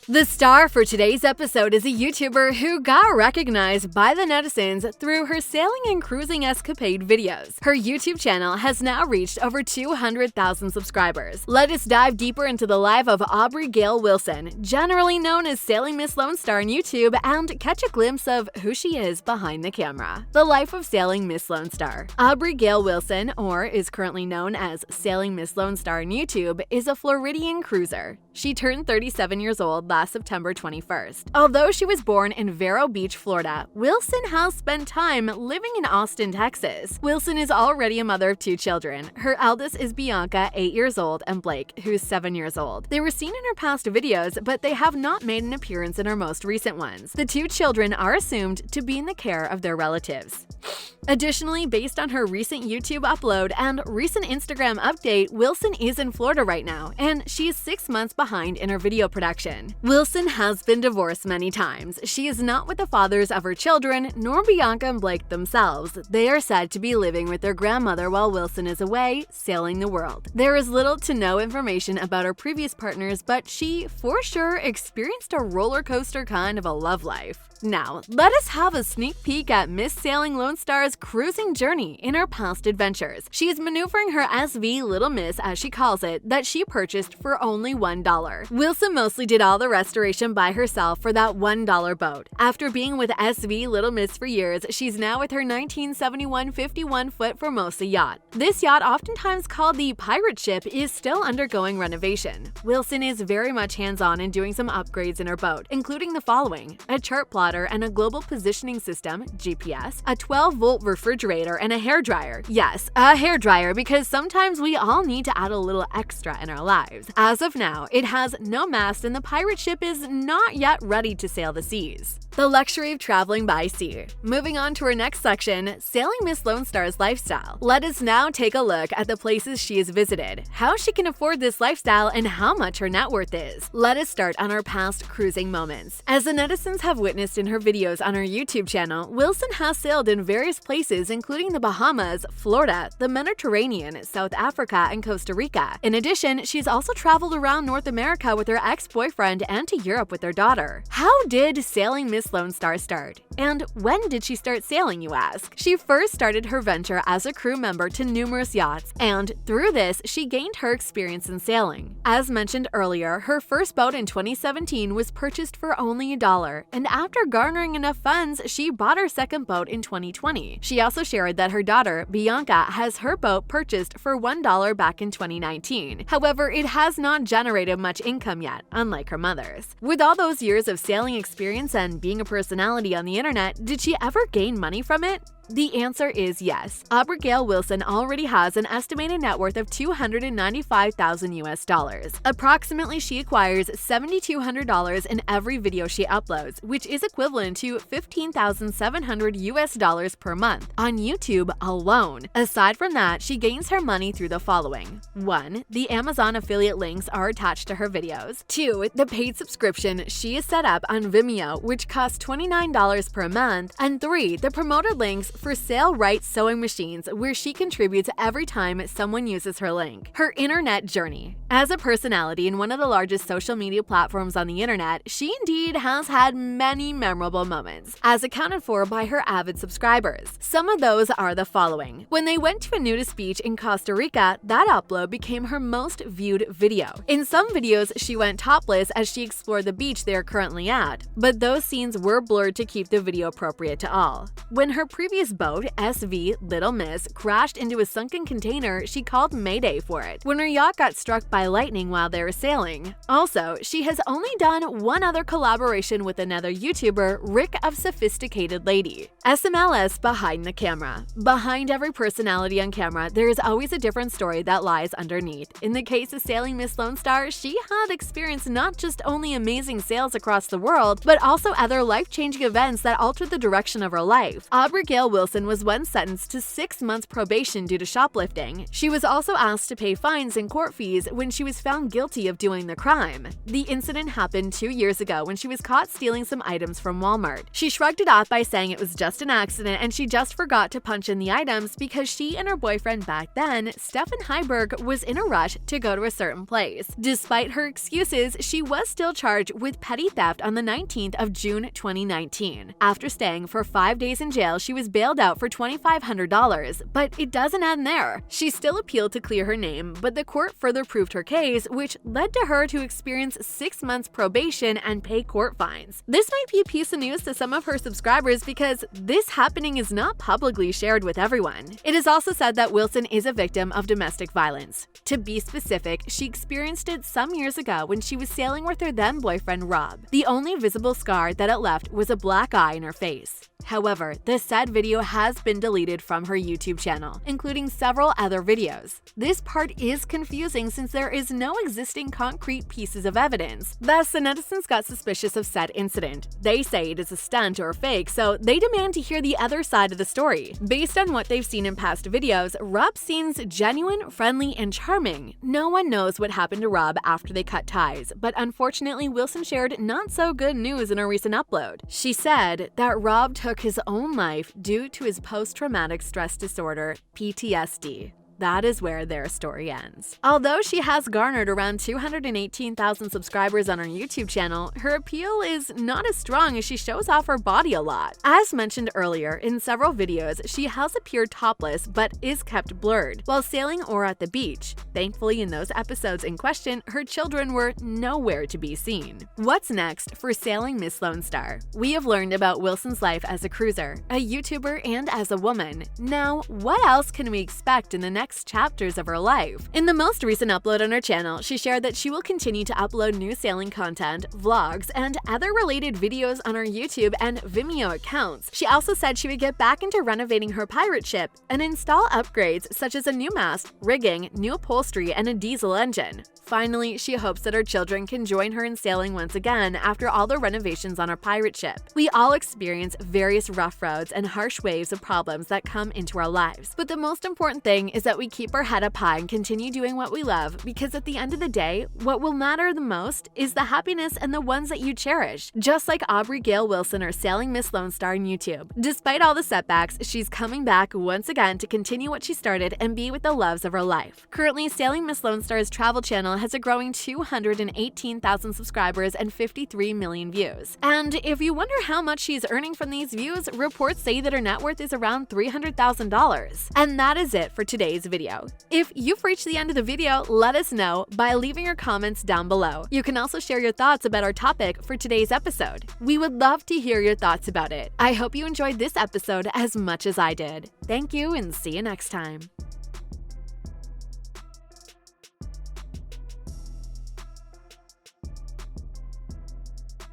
The star for today's episode is a YouTuber who got recognized by the netizens through her sailing and cruising escapade videos. Her YouTube channel has now reached over 200,000 subscribers. Let us dive deeper into the life of Aubrey Gail Wilson, generally known as Sailing Miss Lone Star on YouTube, and catch a glimpse of who she is behind the camera. The life of Sailing Miss Lone Star. Aubrey Gail Wilson, or is currently known as Sailing Miss Lone Star on YouTube, is a Floridian cruiser. She turned 37 years old last September 21st. Although she was born in Vero Beach, Florida, Wilson has spent time living in Austin, Texas. Wilson is already a mother of 2 children. Her eldest is Bianca, 8 years old, and Blake, who's 7 years old. They were seen in her past videos, but they have not made an appearance in her most recent ones. The 2 children are assumed to be in the care of their relatives. Additionally, based on her recent YouTube upload and recent Instagram update, Wilson is in Florida right now, and she is 6 months behind in her video production. Wilson has been divorced many times. She is not with the fathers of her children, nor Bianca and Blake themselves. They are said to be living with their grandmother while Wilson is away, sailing the world. There is little to no information about her previous partners, but she, for sure, experienced a roller coaster kind of a love life. Now, let us have a sneak peek at Miss Sailing Lone Star's cruising journey in her past adventures. She is maneuvering her SV Little Miss, as she calls it, that she purchased for only $1. Wilson mostly did all the restoration by herself for that $1 boat. After being with SV Little Miss for years, she's now with her 1971 51-foot Formosa yacht. This yacht, oftentimes called the pirate ship, is still undergoing renovation. Wilson is very much hands-on in doing some upgrades in her boat, including the following: a chart plotter and a global positioning system, GPS, a 12-volt refrigerator, and a hairdryer. Yes, a hairdryer, because sometimes we all need to add a little extra in our lives. As of now, it has no mast and the pirate ship is not yet ready to sail the seas. The luxury of traveling by sea. Moving on to our next section, Sailing Miss Lone Star's lifestyle. Let us now take a look at the places she has visited, how she can afford this lifestyle, and how much her net worth is. Let us start on our past cruising moments. As the netizens have witnessed in her videos on her YouTube channel, Wilson has sailed in various places including the Bahamas, Florida, the Mediterranean, South Africa, and Costa Rica. In addition, she's also traveled around North America with her ex-boyfriend and to Europe with their daughter. How did Sailing Miss Lone Star start? And when did she start sailing, you ask? She first started her venture as a crew member to numerous yachts, and through this, she gained her experience in sailing. As mentioned earlier, her first boat in 2017 was purchased for only $1, and after garnering enough funds, she bought her second boat in 2020. She also shared that her daughter, Bianca, has her boat purchased for $1 back in 2019. However, it has not generated much income yet, unlike her mother's. With all those years of sailing experience and being a personality on the internet, did she ever gain money from it? The answer is yes. Aubrey Gail Wilson already has an estimated net worth of $295,000 US. Approximately, she acquires $7,200 in every video she uploads, which is equivalent to $15,700 US per month on YouTube alone. Aside from that, she gains her money through the following: 1. The Amazon affiliate links are attached to her videos. 2. The paid subscription she has set up on Vimeo, which costs $29 per month. And 3. The promoted links for Sale Right sewing machines, where she contributes every time someone uses her link. Her internet journey. As a personality in one of the largest social media platforms on the internet, she indeed has had many memorable moments, as accounted for by her avid subscribers. Some of those are the following. When they went to a nudist beach in Costa Rica, that upload became her most viewed video. In some videos, she went topless as she explored the beach they are currently at, but those scenes were blurred to keep the video appropriate to all. When her previous boat, SV Little Miss, crashed into a sunken container, she called Mayday for it when her yacht got struck by lightning while they were sailing. Also, she has only done one other collaboration with another YouTuber, Rick of Sophisticated Lady. SMLS behind the camera. Behind every personality on camera, there is always a different story that lies underneath. In the case of Sailing Miss Lone Star, she had experienced not just only amazing sails across the world, but also other life-changing events that altered the direction of her life. Aubrey Gail Wilson was once sentenced to 6 months probation due to shoplifting. She was also asked to pay fines and court fees when she was found guilty of doing the crime. The incident happened 2 years ago when she was caught stealing some items from Walmart. She shrugged it off by saying it was just an accident and she just forgot to punch in the items because she and her boyfriend back then, Stefan Heiberg, was in a rush to go to a certain place. Despite her excuses, she was still charged with petty theft on the 19th of June 2019. After staying for 5 days in jail, she was bailed out for $2,500, but it doesn't end there. She still appealed to clear her name, but the court further proved her case, which led to her to experience 6 months probation and pay court fines. This might be a piece of news to some of her subscribers because this happening is not publicly shared with everyone. It is also said that Wilson is a victim of domestic violence. To be specific, she experienced it some years ago when she was sailing with her then-boyfriend Rob. The only visible scar that it left was a black eye in her face. However, the said video has been deleted from her YouTube channel, including several other videos. This part is confusing since there is no existing concrete pieces of evidence. Thus, the netizens got suspicious of said incident. They say it is a stunt or fake, so they demand to hear the other side of the story. Based on what they've seen in past videos, Rob seems genuine, friendly, and charming. No one knows what happened to Rob after they cut ties, but unfortunately, Wilson shared not so good news in a recent upload. She said that Rob took his own life due to his post-traumatic stress disorder, PTSD. That is where their story ends. Although she has garnered around 218,000 subscribers on her YouTube channel, her appeal is not as strong as she shows off her body a lot. As mentioned earlier, in several videos, she has appeared topless but is kept blurred while sailing or at the beach. Thankfully, in those episodes in question, her children were nowhere to be seen. What's next for sailing Miss Lone Star? We have learned about Wilson's life as a cruiser, a YouTuber, and as a woman. Now, what else can we expect in the next chapters of her life? In the most recent upload on her channel, she shared that she will continue to upload new sailing content, vlogs, and other related videos on her YouTube and Vimeo accounts. She also said she would get back into renovating her pirate ship and install upgrades such as a new mast, rigging, new upholstery, and a diesel engine. Finally, she hopes that her children can join her in sailing once again after all the renovations on her pirate ship. We all experience various rough roads and harsh waves of problems that come into our lives, but the most important thing is that we keep our head up high and continue doing what we love, because at the end of the day, what will matter the most is the happiness and the ones that you cherish. Just like Aubrey Gail Wilson or Sailing Miss Lone Star on YouTube. Despite all the setbacks, she's coming back once again to continue what she started and be with the loves of her life. Currently, Sailing Miss Lone Star's travel channel has a growing 218,000 subscribers and 53 million views. And if you wonder how much she's earning from these views, reports say that her net worth is around $300,000. And that is it for today's video. If you've reached the end of the video, let us know by leaving your comments down below. You can also share your thoughts about our topic for today's episode. We would love to hear your thoughts about it. I hope you enjoyed this episode as much as I did. Thank you and see you next time.